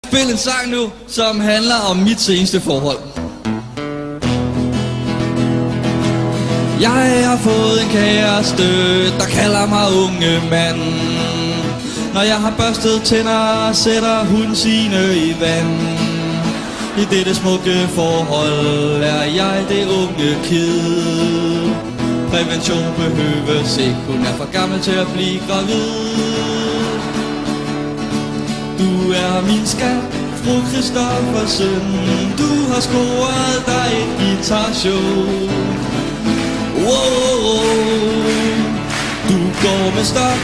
spille en sang nu, som handler om mit seneste forhold. Jeg har fået en kæreste, der kalder mig unge mand. Når jeg har børstet tænder, sætter hun sine i vand. I dette smukke forhold er jeg det unge kid. Prævention behøves ikke, hun er for gammel til at blive gravid. Du er min skat, fru Christoffersen. Du har scoret dig et guitarshow. Wow, du går med stok,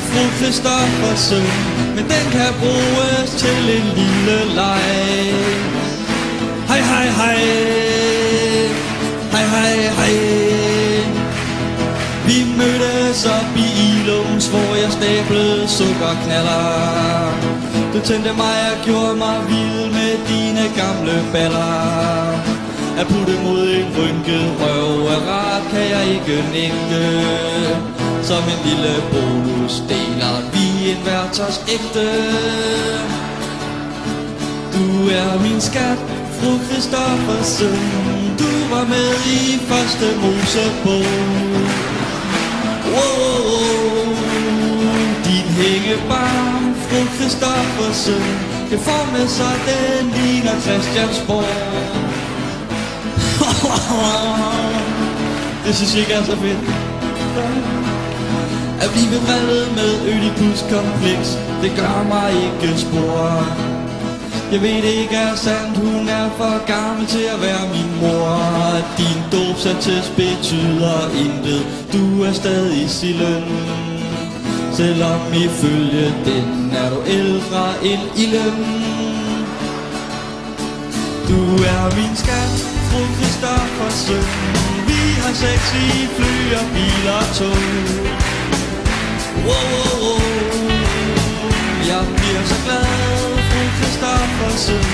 fru Christoffersen, men den kan bruges til en lille leg. Hej, hej, hej. Hej, hej, hej. Vi mødtes op i Ilums, hvor jeg stablede sukkerknaller. Du tændte mig og gjorde mig vild med dine gamle baller. At putte mod en rynket røv er rart, kan jeg ikke nægte. Som en lille bonus deler vi en værters ægte. Du er min skat, fru Christoffersen. Du var med i første Mosebog. Wow, din hængebarm, fru Christoffersen, kan forme sig, den ligner Christiansborg. Det synes jeg ikke er så fedt. At blive drillet med Ødipus-kompleks, det gør mig ikke spor. Jeg ved det ikke er sandt, hun er for gammel til at være min mor. Din dåbsattest betyder intet, du er stadig silden. Selvom ifølge den er du ældre end ilden. Du er min skat, fru Christoffersen. Vi har sex i fly og bil og tog. Wow, jeg bliver så glad, fru Christoffersen,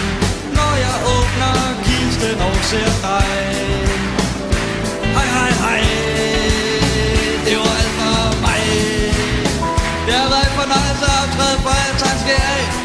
når jeg åbner kisten og ser dig. Hej, hej, hej. Det var alt for mig. Det har været en fornøjelse at optræde for jer. Tak skal I have.